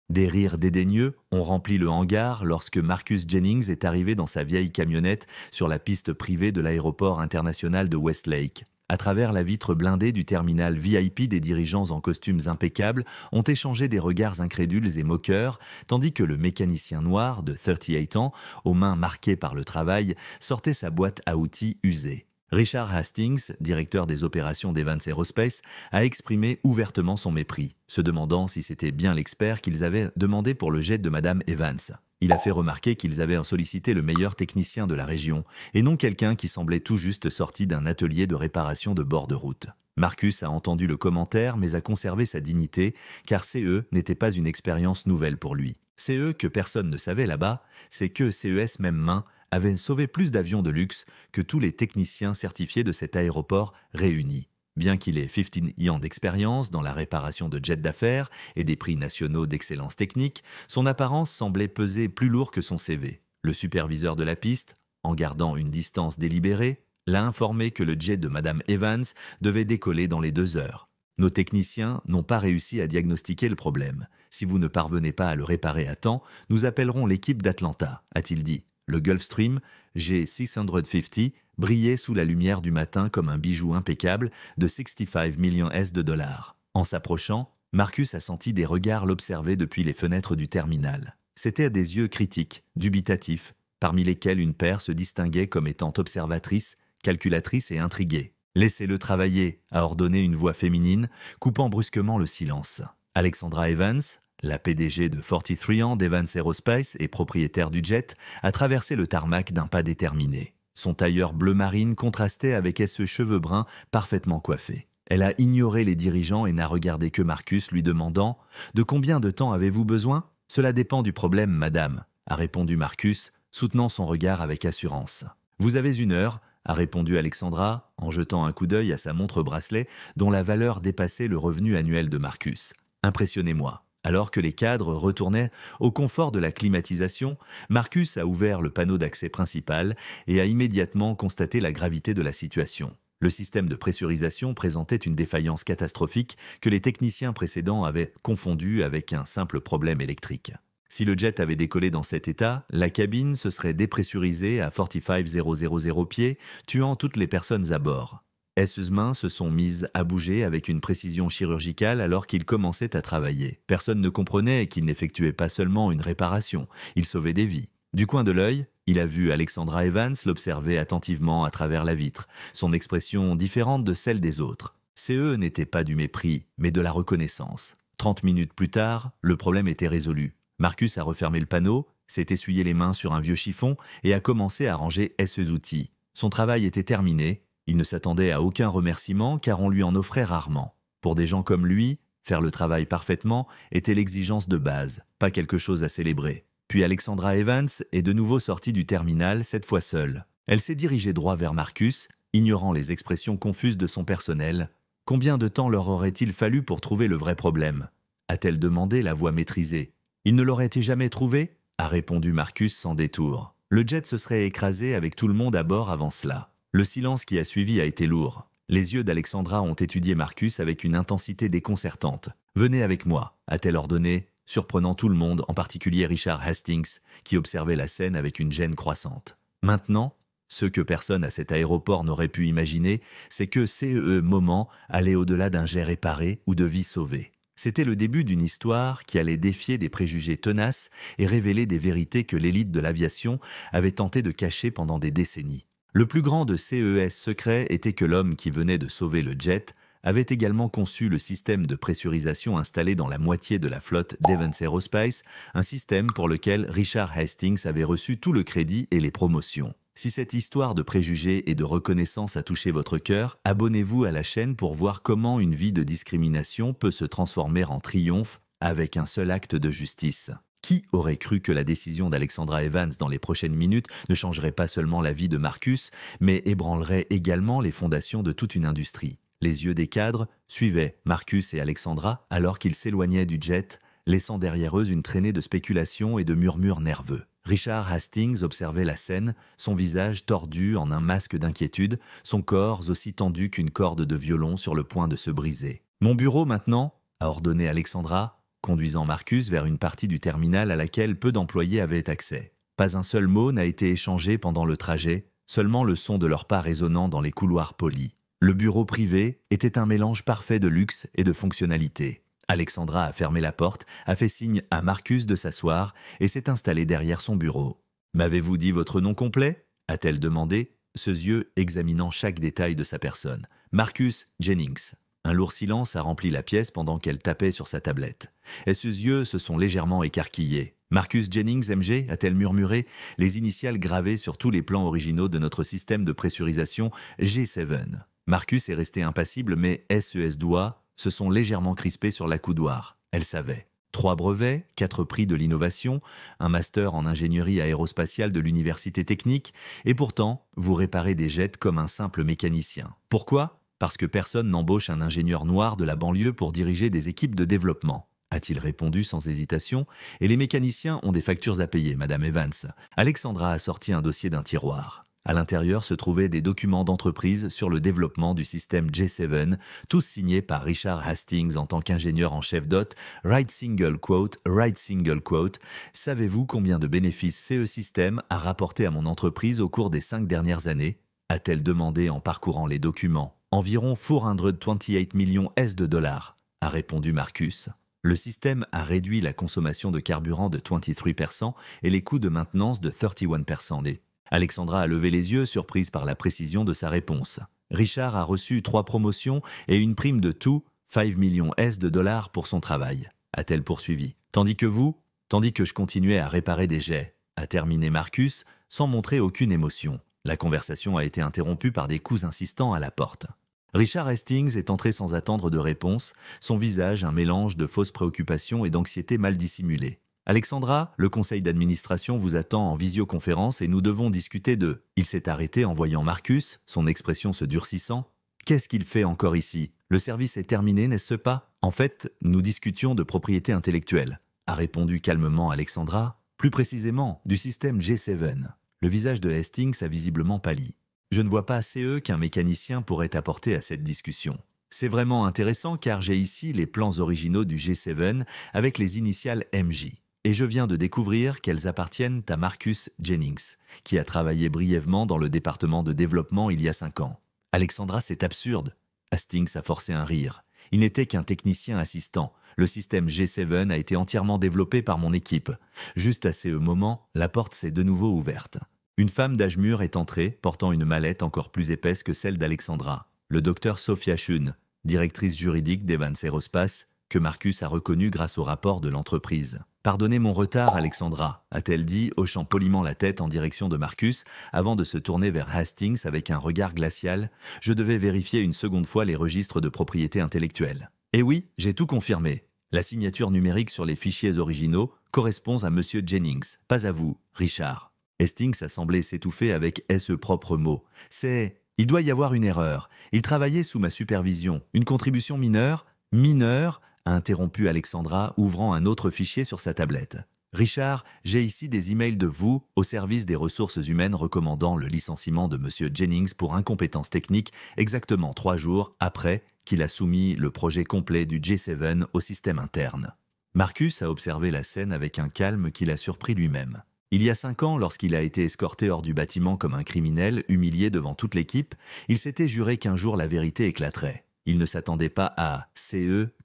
Des rires dédaigneux ont rempli le hangar lorsque Marcus Jennings est arrivé dans sa vieille camionnette sur la piste privée de l'aéroport international de Westlake. À travers la vitre blindée du terminal VIP, des dirigeants en costumes impeccables ont échangé des regards incrédules et moqueurs, tandis que le mécanicien noir de 38 ans, aux mains marquées par le travail, sortait sa boîte à outils usée. Richard Hastings, directeur des opérations d'Evans Aerospace, a exprimé ouvertement son mépris, se demandant si c'était bien l'expert qu'ils avaient demandé pour le jet de Madame Evans. Il a fait remarquer qu'ils avaient sollicité le meilleur technicien de la région, et non quelqu'un qui semblait tout juste sorti d'un atelier de réparation de bord de route. Marcus a entendu le commentaire, mais a conservé sa dignité, car CE n'était pas une expérience nouvelle pour lui. CE que personne ne savait là-bas, c'est que CES même main avait sauvé plus d'avions de luxe que tous les techniciens certifiés de cet aéroport réunis. Bien qu'il ait 15 ans d'expérience dans la réparation de jets d'affaires et des prix nationaux d'excellence technique, son apparence semblait peser plus lourd que son CV. Le superviseur de la piste, en gardant une distance délibérée, l'a informé que le jet de Madame Evans devait décoller dans les 2 heures. Nos techniciens n'ont pas réussi à diagnostiquer le problème. Si vous ne parvenez pas à le réparer à temps, nous appellerons l'équipe d'Atlanta, a-t-il dit. Le Gulfstream G650 brillait sous la lumière du matin comme un bijou impeccable de 65 millions de dollars. En s'approchant, Marcus a senti des regards l'observer depuis les fenêtres du terminal. C'étaient des yeux critiques, dubitatifs, parmi lesquels une paire se distinguait comme étant observatrice, calculatrice et intriguée. « Laissez-le travailler », a ordonné une voix féminine, coupant brusquement le silence. Alexandra Evans, la PDG de 43 ans d'Evans Aerospace et propriétaire du jet, a traversé le tarmac d'un pas déterminé. Son tailleur bleu marine contrastait avec ses cheveux bruns parfaitement coiffés. Elle a ignoré les dirigeants et n'a regardé que Marcus, lui demandant « De combien de temps avez-vous besoin ?»« Cela dépend du problème, madame », a répondu Marcus, soutenant son regard avec assurance. « Vous avez 1 heure », a répondu Alexandra, en jetant un coup d'œil à sa montre bracelet dont la valeur dépassait le revenu annuel de Marcus. « Impressionnez-moi ». Alors que les cadres retournaient au confort de la climatisation, Marcus a ouvert le panneau d'accès principal et a immédiatement constaté la gravité de la situation. Le système de pressurisation présentait une défaillance catastrophique que les techniciens précédents avaient confondue avec un simple problème électrique. Si le jet avait décollé dans cet état, la cabine se serait dépressurisée à 45,000 pieds, tuant toutes les personnes à bord. Ses mains se sont mises à bouger avec une précision chirurgicale alors qu'il commençait à travailler. Personne ne comprenait qu'il n'effectuait pas seulement une réparation, il sauvait des vies. Du coin de l'œil, il a vu Alexandra Evans l'observer attentivement à travers la vitre, son expression différente de celle des autres. CE n'était pas du mépris, mais de la reconnaissance. 30 minutes plus tard, le problème était résolu. Marcus a refermé le panneau, s'est essuyé les mains sur un vieux chiffon et a commencé à ranger ses outils. Son travail était terminé. Il ne s'attendait à aucun remerciement car on lui en offrait rarement. Pour des gens comme lui, faire le travail parfaitement était l'exigence de base, pas quelque chose à célébrer. Puis Alexandra Evans est de nouveau sortie du terminal, cette fois seule. Elle s'est dirigée droit vers Marcus, ignorant les expressions confuses de son personnel. Combien de temps leur aurait-il fallu pour trouver le vrai problème ? A-t-elle demandé, la voix maîtrisée. Il ne l'aurait-il jamais trouvé ? A répondu Marcus sans détour. Le jet se serait écrasé avec tout le monde à bord avant cela. Le silence qui a suivi a été lourd. Les yeux d'Alexandra ont étudié Marcus avec une intensité déconcertante. « Venez avec moi », a-t-elle ordonné, surprenant tout le monde, en particulier Richard Hastings, qui observait la scène avec une gêne croissante. Maintenant, ce que personne à cet aéroport n'aurait pu imaginer, c'est que ce moment allait au-delà d'un jet réparé ou de vie sauvée. C'était le début d'une histoire qui allait défier des préjugés tenaces et révéler des vérités que l'élite de l'aviation avait tenté de cacher pendant des décennies. Le plus grand de CES secrets était que l'homme qui venait de sauver le jet avait également conçu le système de pressurisation installé dans la moitié de la flotte d'Evans Aerospace, un système pour lequel Richard Hastings avait reçu tout le crédit et les promotions. Si cette histoire de préjugés et de reconnaissance a touché votre cœur, abonnez-vous à la chaîne pour voir comment une vie de discrimination peut se transformer en triomphe avec un seul acte de justice. Qui aurait cru que la décision d'Alexandra Evans dans les prochaines minutes ne changerait pas seulement la vie de Marcus, mais ébranlerait également les fondations de toute une industrie. Les yeux des cadres suivaient Marcus et Alexandra alors qu'ils s'éloignaient du jet, laissant derrière eux une traînée de spéculations et de murmures nerveux. Richard Hastings observait la scène, son visage tordu en un masque d'inquiétude, son corps aussi tendu qu'une corde de violon sur le point de se briser. « Mon bureau maintenant » a ordonné Alexandra, conduisant Marcus vers une partie du terminal à laquelle peu d'employés avaient accès. Pas un seul mot n'a été échangé pendant le trajet, seulement le son de leurs pas résonnant dans les couloirs polis. Le bureau privé était un mélange parfait de luxe et de fonctionnalité. Alexandra a fermé la porte, a fait signe à Marcus de s'asseoir et s'est installée derrière son bureau. « M'avez-vous dit votre nom complet ?» a-t-elle demandé, ses yeux examinant chaque détail de sa personne. « Marcus Jennings. » Un lourd silence a rempli la pièce pendant qu'elle tapait sur sa tablette. Et ses yeux se sont légèrement écarquillés. « Marcus Jennings, MG » a-t-elle murmuré, les initiales gravées sur tous les plans originaux de notre système de pressurisation G7. Marcus est resté impassible, mais ses doigts se sont légèrement crispés sur l'accoudoir. Elle savait. 3 brevets, 4 prix de l'innovation, un master en ingénierie aérospatiale de l'université technique, et pourtant, vous réparez des jets comme un simple mécanicien. Pourquoi ? Parce que personne n'embauche un ingénieur noir de la banlieue pour diriger des équipes de développement, a-t-il répondu sans hésitation, et les mécaniciens ont des factures à payer, Madame Evans. Alexandra a sorti un dossier d'un tiroir. À l'intérieur se trouvaient des documents d'entreprise sur le développement du système J7, tous signés par Richard Hastings en tant qu'ingénieur en chef d'hôte. Right single quote. Savez-vous combien de bénéfices CE System a rapporté à mon entreprise au cours des 5 dernières années ? A-t-elle demandé en parcourant les documents. Environ 428 millions de dollars, a répondu Marcus. Le système a réduit la consommation de carburant de 23% et les coûts de maintenance de 31%. Alexandra a levé les yeux, surprise par la précision de sa réponse. Richard a reçu 3 promotions et une prime de tout 5 millions de dollars pour son travail, a-t-elle poursuivi. Tandis que je continuais à réparer des jets, a terminé Marcus sans montrer aucune émotion. La conversation a été interrompue par des coups insistants à la porte. Richard Hastings est entré sans attendre de réponse, son visage un mélange de fausses préoccupations et d'anxiété mal dissimulée. « Alexandra, le conseil d'administration vous attend en visioconférence et nous devons discuter de… » Il s'est arrêté en voyant Marcus, son expression se durcissant. « Qu'est-ce qu'il fait encore ici ? Le service est terminé, n'est-ce pas ? En fait, nous discutions de propriété intellectuelle, » a répondu calmement Alexandra, plus précisément du système G7. Le visage de Hastings a visiblement pâli. « Je ne vois pas CE qu'un mécanicien pourrait apporter à cette discussion. C'est vraiment intéressant car j'ai ici les plans originaux du G7 avec les initiales MJ. Et je viens de découvrir qu'elles appartiennent à Marcus Jennings, qui a travaillé brièvement dans le département de développement il y a 5 ans. Alexandra, c'est absurde. » Hastings a forcé un rire. « Il n'était qu'un technicien assistant. Le système G7 a été entièrement développé par mon équipe. » Juste à ce moment, la porte s'est de nouveau ouverte. Une femme d'âge mûr est entrée, portant une mallette encore plus épaisse que celle d'Alexandra. Le docteur Sophia Shun, directrice juridique d'Evans Aerospace, que Marcus a reconnue grâce au rapport de l'entreprise. « Pardonnez mon retard, Alexandra », a-t-elle dit, hochant poliment la tête en direction de Marcus, avant de se tourner vers Hastings avec un regard glacial. « Je devais vérifier une seconde fois les registres de propriété intellectuelle. » « Et oui, j'ai tout confirmé. La signature numérique sur les fichiers originaux correspond à Monsieur Jennings, pas à vous, Richard. » Hastings a semblé s'étouffer avec ce propre mot. « C'est… Il doit y avoir une erreur. Il travaillait sous ma supervision. Une contribution mineure ?»« Mineure ?» a interrompu Alexandra, ouvrant un autre fichier sur sa tablette. « Richard, j'ai ici des emails de vous au service des ressources humaines recommandant le licenciement de Monsieur Jennings pour incompétence technique exactement 3 jours après qu'il a soumis le projet complet du J7 au système interne. » Marcus a observé la scène avec un calme qui l'a surpris lui-même. Il y a 5 ans, lorsqu'il a été escorté hors du bâtiment comme un criminel, humilié devant toute l'équipe, il s'était juré qu'un jour la vérité éclaterait. Il ne s'attendait pas à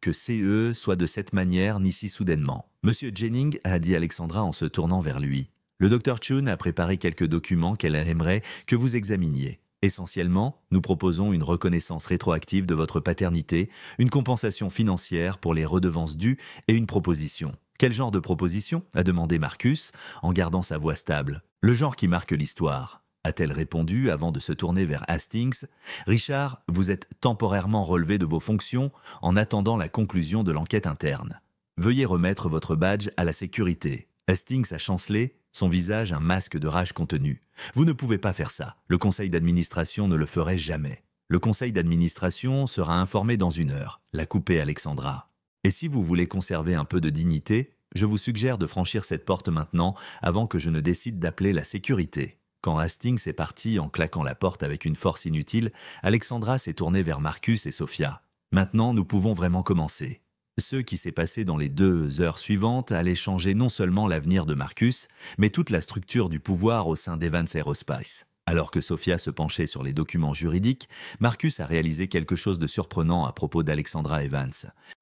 que CE soit de cette manière ni si soudainement. « Monsieur Jennings » a dit Alexandra en se tournant vers lui. « Le Dr Chun a préparé quelques documents qu'elle aimerait que vous examiniez. Essentiellement, nous proposons une reconnaissance rétroactive de votre paternité, une compensation financière pour les redevances dues et une proposition. » « Quel genre de proposition ?» a demandé Marcus, en gardant sa voix stable. « Le genre qui marque l'histoire. » a-t-elle répondu avant de se tourner vers Hastings. « Richard, vous êtes temporairement relevé de vos fonctions en attendant la conclusion de l'enquête interne. Veuillez remettre votre badge à la sécurité. » Hastings a chancelé, son visage un masque de rage contenue. « Vous ne pouvez pas faire ça. Le conseil d'administration ne le ferait jamais. » « Le conseil d'administration sera informé dans 1 heure. » l'a coupé Alexandra. « Et si vous voulez conserver un peu de dignité, je vous suggère de franchir cette porte maintenant avant que je ne décide d'appeler la sécurité. » Quand Hastings est parti en claquant la porte avec une force inutile, Alexandra s'est tournée vers Marcus et Sophia. « Maintenant, nous pouvons vraiment commencer. » Ce qui s'est passé dans les 2 heures suivantes allait changer non seulement l'avenir de Marcus, mais toute la structure du pouvoir au sein d'Evans Aerospace. Alors que Sophia se penchait sur les documents juridiques, Marcus a réalisé quelque chose de surprenant à propos d'Alexandra Evans.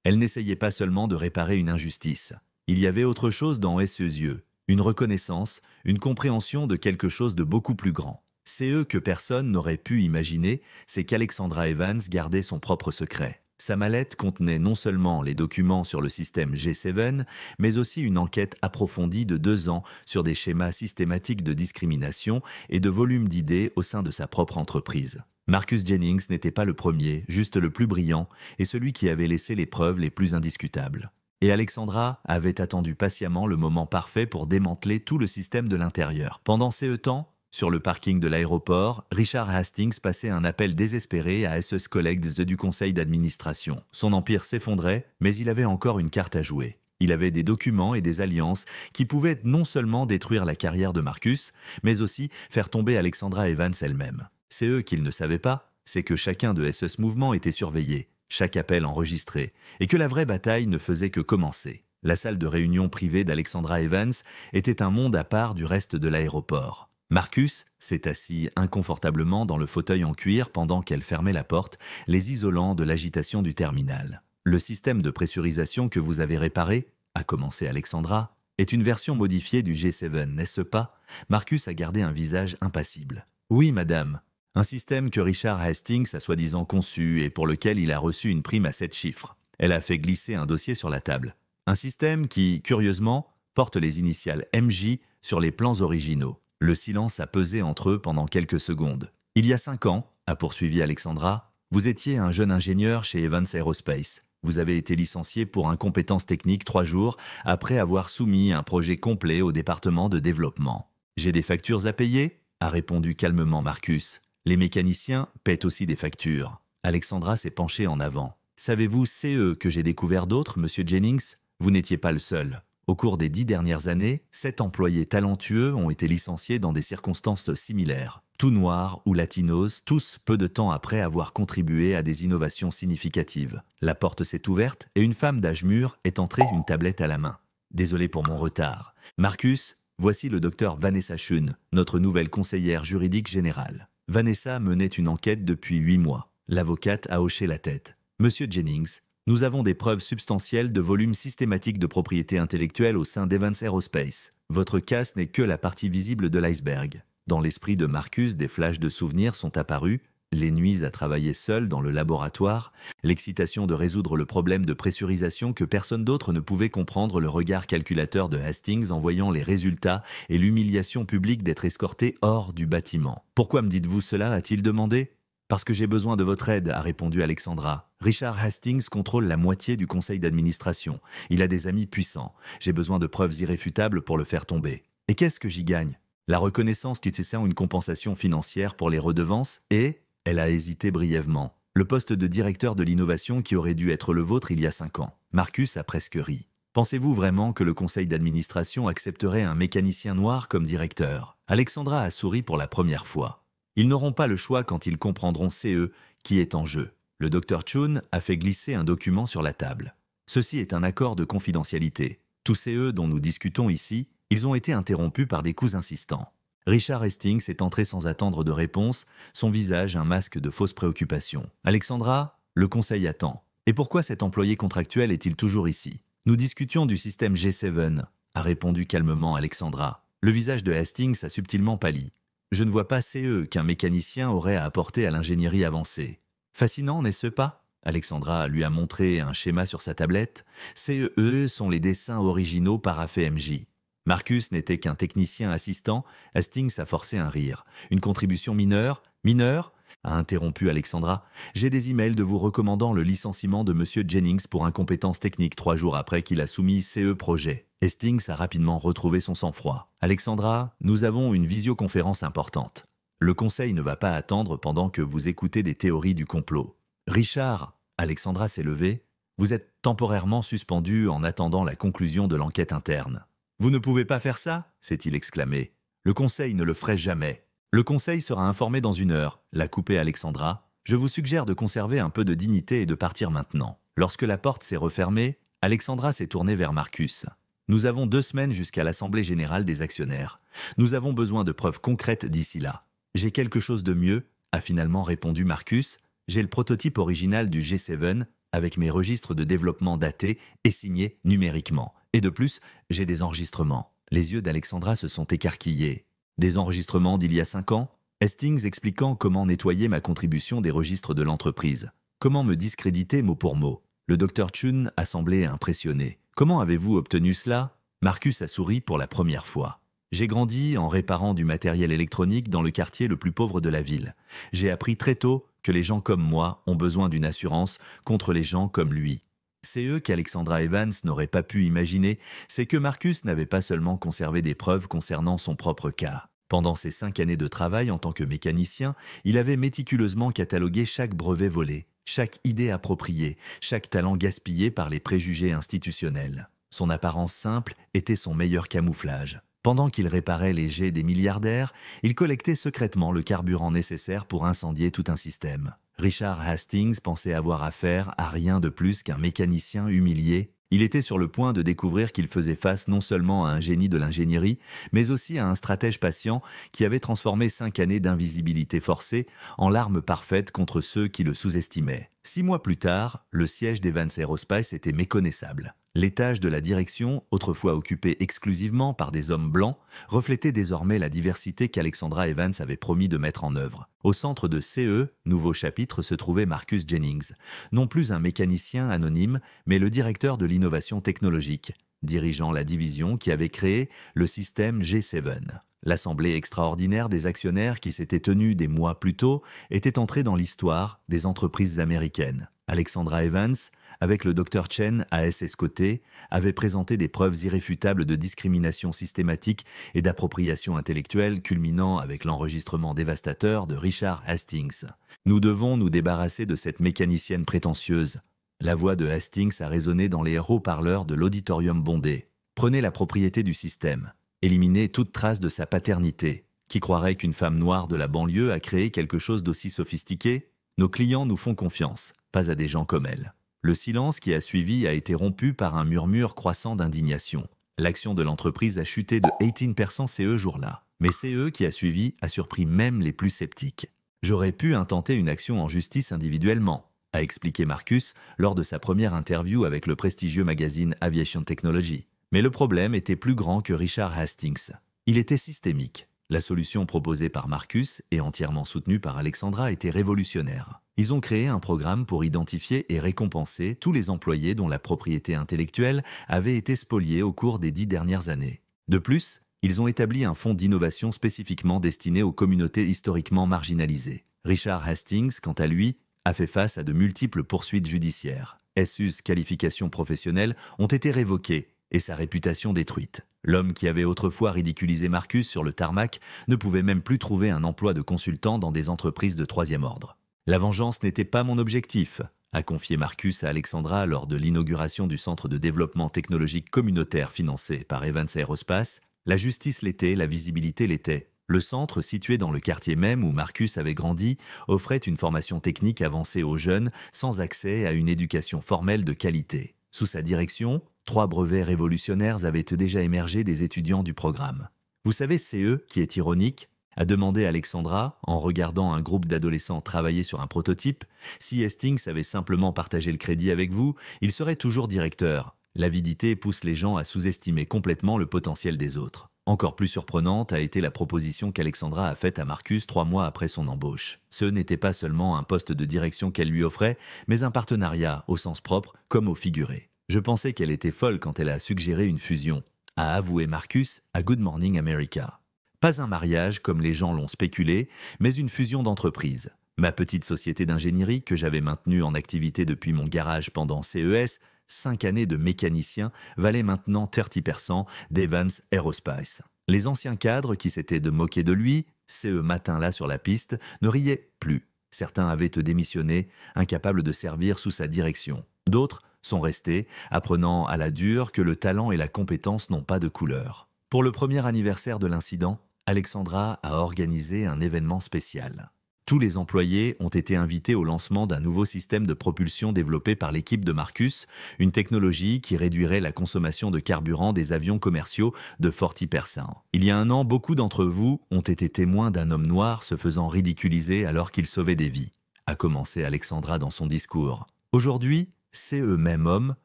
Elle n'essayait pas seulement de réparer une injustice. Il y avait autre chose dans ses yeux, une reconnaissance, une compréhension de quelque chose de beaucoup plus grand. C'est eux que personne n'aurait pu imaginer, c'est qu'Alexandra Evans gardait son propre secret. Sa mallette contenait non seulement les documents sur le système G7, mais aussi une enquête approfondie de 2 ans sur des schémas systématiques de discrimination et de volume d'idées au sein de sa propre entreprise. Marcus Jennings n'était pas le premier, juste le plus brillant, et celui qui avait laissé les preuves les plus indiscutables. Et Alexandra avait attendu patiemment le moment parfait pour démanteler tout le système de l'intérieur. Pendant ces temps, sur le parking de l'aéroport, Richard Hastings passait un appel désespéré à ses collègues du conseil d'administration. Son empire s'effondrait, mais il avait encore une carte à jouer. Il avait des documents et des alliances qui pouvaient non seulement détruire la carrière de Marcus, mais aussi faire tomber Alexandra Evans elle-même. C'est eux qu'ils ne savaient pas, c'est que chacun de ce mouvement était surveillé, chaque appel enregistré, et que la vraie bataille ne faisait que commencer. La salle de réunion privée d'Alexandra Evans était un monde à part du reste de l'aéroport. Marcus s'est assis inconfortablement dans le fauteuil en cuir pendant qu'elle fermait la porte, les isolant de l'agitation du terminal. Le système de pressurisation que vous avez réparé, a commencé Alexandra, est une version modifiée du G7, n'est-ce pas? Marcus a gardé un visage impassible. Oui, madame. Un système que Richard Hastings a soi-disant conçu et pour lequel il a reçu une prime à 7 chiffres. Elle a fait glisser un dossier sur la table. Un système qui, curieusement, porte les initiales MJ sur les plans originaux. Le silence a pesé entre eux pendant quelques secondes. Il y a 5 ans, a poursuivi Alexandra, vous étiez un jeune ingénieur chez Evans Aerospace. Vous avez été licencié pour incompétence technique 3 jours après avoir soumis un projet complet au département de développement. J'ai des factures à payer, a répondu calmement Marcus. Les mécaniciens paient aussi des factures. Alexandra s'est penchée en avant. Savez-vous, c'est eux que j'ai découvert d'autres, monsieur Jennings? Vous n'étiez pas le seul. Au cours des 10 dernières années, 7 employés talentueux ont été licenciés dans des circonstances similaires. Tout noirs ou latinos, tous peu de temps après avoir contribué à des innovations significatives. La porte s'est ouverte et une femme d'âge mûr est entrée, une tablette à la main. Désolé pour mon retard. Marcus, voici le docteur Vanessa Schun, notre nouvelle conseillère juridique générale. Vanessa menait une enquête depuis 8 mois. L'avocate a hoché la tête. Monsieur Jennings, nous avons des preuves substantielles de volume systématique de propriété intellectuelle au sein d'Evans Aerospace. Votre casse n'est que la partie visible de l'iceberg. Dans l'esprit de Marcus, des flashs de souvenirs sont apparus, les nuits à travailler seul dans le laboratoire, l'excitation de résoudre le problème de pressurisation que personne d'autre ne pouvait comprendre, le regard calculateur de Hastings en voyant les résultats et l'humiliation publique d'être escorté hors du bâtiment. « Pourquoi me dites-vous cela » a-t-il demandé. « Parce que j'ai besoin de votre aide » a répondu Alexandra. « Richard Hastings contrôle la moitié du conseil d'administration. Il a des amis puissants. J'ai besoin de preuves irréfutables pour le faire tomber. Et qu'est-ce que j'y gagne? La reconnaissance qui sert une compensation financière pour les redevances et... » Elle a hésité brièvement. « Le poste de directeur de l'innovation qui aurait dû être le vôtre il y a 5 ans. » Marcus a presque ri. « Pensez-vous vraiment que le conseil d'administration accepterait un mécanicien noir comme directeur ?» Alexandra a souri pour la première fois. Ils n'auront pas le choix quand ils comprendront CE qui est en jeu. Le Dr Chun a fait glisser un document sur la table. Ceci est un accord de confidentialité. Tous CE dont nous discutons ici, ils ont été interrompus par des coups insistants. Richard Hastings est entré sans attendre de réponse, son visage un masque de fausse préoccupation. Alexandra, le conseil attend. Et pourquoi cet employé contractuel est-il toujours ici? Nous discutions du système G7, a répondu calmement Alexandra. Le visage de Hastings a subtilement pâli. Je ne vois pas CE qu'un mécanicien aurait à apporter à l'ingénierie avancée. Fascinant, n'est-ce pas? Alexandra lui a montré un schéma sur sa tablette. CE sont les dessins originaux paraphés MJ. Marcus n'était qu'un technicien assistant. Hastings a forcé un rire. Une contribution mineure? Mineure? A interrompu Alexandra. J'ai des emails de vous recommandant le licenciement de monsieur Jennings pour incompétence technique 3 jours après qu'il a soumis CE projet. Hastings a rapidement retrouvé son sang-froid. Alexandra, nous avons une visioconférence importante. Le conseil ne va pas attendre pendant que vous écoutez des théories du complot. Richard, Alexandra s'est levée. Vous êtes temporairement suspendu en attendant la conclusion de l'enquête interne. Vous ne pouvez pas faire ça, s'est-il exclamé. Le conseil ne le ferait jamais. Le conseil sera informé dans 1 heure, l'a coupé Alexandra. Je vous suggère de conserver un peu de dignité et de partir maintenant. Lorsque la porte s'est refermée, Alexandra s'est tournée vers Marcus. Nous avons 2 semaines jusqu'à l'Assemblée générale des actionnaires. Nous avons besoin de preuves concrètes d'ici là. J'ai quelque chose de mieux, a finalement répondu Marcus. J'ai le prototype original du G7 avec mes registres de développement datés et signés numériquement. Et de plus, j'ai des enregistrements. Les yeux d'Alexandra se sont écarquillés. Des enregistrements d'il y a 5 ans? Hastings expliquant comment nettoyer ma contribution des registres de l'entreprise. Comment me discréditer mot pour mot. Le Dr Chun a semblé impressionné. Comment avez-vous obtenu cela? Marcus a souri pour la première fois. J'ai grandi en réparant du matériel électronique dans le quartier le plus pauvre de la ville. J'ai appris très tôt que les gens comme moi ont besoin d'une assurance contre les gens comme lui. C'est eux qu'Alexandra Evans n'aurait pas pu imaginer, c'est que Marcus n'avait pas seulement conservé des preuves concernant son propre cas. Pendant ses 5 années de travail en tant que mécanicien, il avait méticuleusement catalogué chaque brevet volé, chaque idée appropriée, chaque talent gaspillé par les préjugés institutionnels. Son apparence simple était son meilleur camouflage. Pendant qu'il réparait les jets des milliardaires, il collectait secrètement le carburant nécessaire pour incendier tout un système. Richard Hastings pensait avoir affaire à rien de plus qu'un mécanicien humilié. Il était sur le point de découvrir qu'il faisait face non seulement à un génie de l'ingénierie, mais aussi à un stratège patient qui avait transformé 5 années d'invisibilité forcée en l'arme parfaite contre ceux qui le sous-estimaient. 6 mois plus tard, le siège d'Evans Aerospace était méconnaissable. L'étage de la direction, autrefois occupé exclusivement par des hommes blancs, reflétait désormais la diversité qu'Alexandra Evans avait promis de mettre en œuvre. Au centre de CE, nouveau chapitre, se trouvait Marcus Jennings, non plus un mécanicien anonyme, mais le directeur de l'innovation technologique, dirigeant la division qui avait créé le système G7. L'assemblée extraordinaire des actionnaires qui s'était tenue des mois plus tôt était entrée dans l'histoire des entreprises américaines. Alexandra Evans, avec le Dr Chen à ses côtés, avait présenté des preuves irréfutables de discrimination systématique et d'appropriation intellectuelle culminant avec l'enregistrement dévastateur de Richard Hastings. Nous devons nous débarrasser de cette mécanicienne prétentieuse. La voix de Hastings a résonné dans les haut-parleurs de l'auditorium bondé. Prenez la propriété du système. Éliminez toute trace de sa paternité. Qui croirait qu'une femme noire de la banlieue a créé quelque chose d'aussi sophistiqué? Nos clients nous font confiance, pas à des gens comme elle. Le silence qui a suivi a été rompu par un murmure croissant d'indignation. L'action de l'entreprise a chuté de 18% ce jour-là. Mais CE qui a suivi a surpris même les plus sceptiques. J'aurais pu intenter une action en justice individuellement, a expliqué Marcus lors de sa première interview avec le prestigieux magazine Aviation Technology. Mais le problème était plus grand que Richard Hastings. Il était systémique. La solution proposée par Marcus et entièrement soutenue par Alexandra était révolutionnaire. Ils ont créé un programme pour identifier et récompenser tous les employés dont la propriété intellectuelle avait été spoliée au cours des 10 dernières années. De plus, ils ont établi un fonds d'innovation spécifiquement destiné aux communautés historiquement marginalisées. Richard Hastings, quant à lui, a fait face à de multiples poursuites judiciaires. SU's qualifications professionnelles ont été révoquées et sa réputation détruite. L'homme qui avait autrefois ridiculisé Marcus sur le tarmac ne pouvait même plus trouver un emploi de consultant dans des entreprises de 3e ordre. La vengeance n'était pas mon objectif, a confié Marcus à Alexandra lors de l'inauguration du centre de développement technologique communautaire financé par Evans Aerospace. La justice l'était, la visibilité l'était. Le centre, situé dans le quartier même où Marcus avait grandi, offrait une formation technique avancée aux jeunes sans accès à une éducation formelle de qualité. Sous sa direction, 3 brevets révolutionnaires avaient déjà émergé des étudiants du programme. Vous savez, c'est eux qui est ironique, a demandé Alexandra en regardant un groupe d'adolescents travailler sur un prototype. Si Hastings avait simplement partagé le crédit avec vous, il serait toujours directeur. L'avidité pousse les gens à sous-estimer complètement le potentiel des autres. Encore plus surprenante a été la proposition qu'Alexandra a faite à Marcus 3 mois après son embauche. Ce n'était pas seulement un poste de direction qu'elle lui offrait, mais un partenariat au sens propre comme au figuré. Je pensais qu'elle était folle quand elle a suggéré une fusion, a avoué Marcus à Good Morning America. Pas un mariage comme les gens l'ont spéculé, mais une fusion d'entreprises. Ma petite société d'ingénierie que j'avais maintenue en activité depuis mon garage pendant CES, 5 années de mécanicien, valait maintenant 30% d'Evans Aerospace. Les anciens cadres qui s'étaient moqués de lui, CE matin-là sur la piste, ne riaient plus. Certains avaient démissionné, incapables de servir sous sa direction. D'autres sont restés, apprenant à la dure que le talent et la compétence n'ont pas de couleur. Pour le premier anniversaire de l'incident, Alexandra a organisé un événement spécial. Tous les employés ont été invités au lancement d'un nouveau système de propulsion développé par l'équipe de Marcus, une technologie qui réduirait la consommation de carburant des avions commerciaux de 40%. Il y a un an, beaucoup d'entre vous ont été témoins d'un homme noir se faisant ridiculiser alors qu'il sauvait des vies, a commencé Alexandra dans son discours. Aujourd'hui, ces mêmes hommes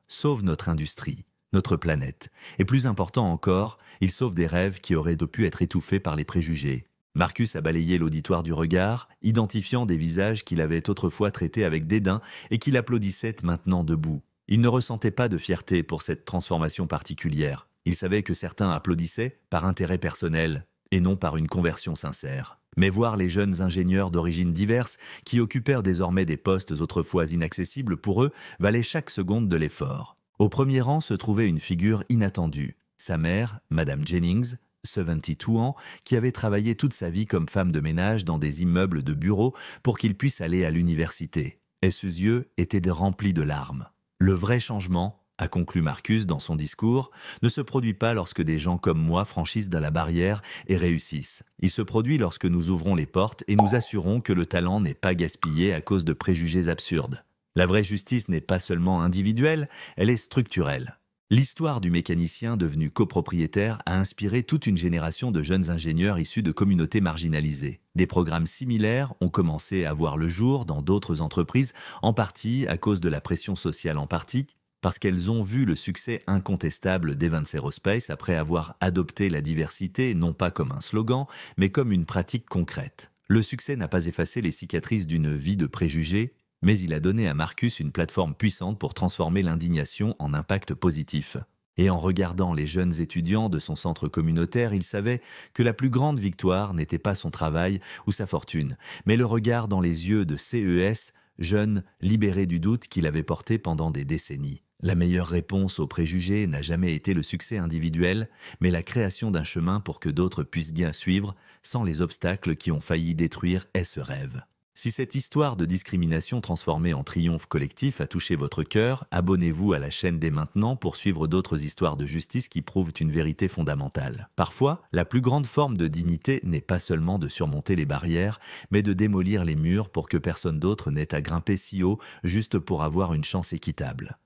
sauvent notre industrie, notre planète. Et plus important encore, ils sauvent des rêves qui auraient pu être étouffés par les préjugés. Marcus a balayé l'auditoire du regard, identifiant des visages qu'il avait autrefois traités avec dédain et qu'il applaudissait maintenant debout. Il ne ressentait pas de fierté pour cette transformation particulière. Il savait que certains applaudissaient par intérêt personnel et non par une conversion sincère. Mais voir les jeunes ingénieurs d'origines diverses qui occupèrent désormais des postes autrefois inaccessibles pour eux valait chaque seconde de l'effort. Au premier rang se trouvait une figure inattendue. Sa mère, Madame Jennings, 72 ans, qui avait travaillé toute sa vie comme femme de ménage dans des immeubles de bureaux pour qu'il puisse aller à l'université. Et ses yeux étaient remplis de larmes. Le vrai changement, a conclu Marcus dans son discours, ne se produit pas lorsque des gens comme moi franchissent la barrière et réussissent. Il se produit lorsque nous ouvrons les portes et nous assurons que le talent n'est pas gaspillé à cause de préjugés absurdes. La vraie justice n'est pas seulement individuelle, elle est structurelle. L'histoire du mécanicien devenu copropriétaire a inspiré toute une génération de jeunes ingénieurs issus de communautés marginalisées. Des programmes similaires ont commencé à voir le jour dans d'autres entreprises, en partie à cause de la pression sociale, en partie parce qu'elles ont vu le succès incontestable d'Evans Aerospace après avoir adopté la diversité non pas comme un slogan, mais comme une pratique concrète. Le succès n'a pas effacé les cicatrices d'une vie de préjugés, mais il a donné à Marcus une plateforme puissante pour transformer l'indignation en impact positif. Et en regardant les jeunes étudiants de son centre communautaire, il savait que la plus grande victoire n'était pas son travail ou sa fortune, mais le regard dans les yeux de CES, jeune libéré du doute qu'il avait porté pendant des décennies. La meilleure réponse aux préjugés n'a jamais été le succès individuel, mais la création d'un chemin pour que d'autres puissent bien suivre, sans les obstacles qui ont failli détruire ce rêve. Si cette histoire de discrimination transformée en triomphe collectif a touché votre cœur, abonnez-vous à la chaîne dès maintenant pour suivre d'autres histoires de justice qui prouvent une vérité fondamentale. Parfois, la plus grande forme de dignité n'est pas seulement de surmonter les barrières, mais de démolir les murs pour que personne d'autre n'ait à grimper si haut juste pour avoir une chance équitable.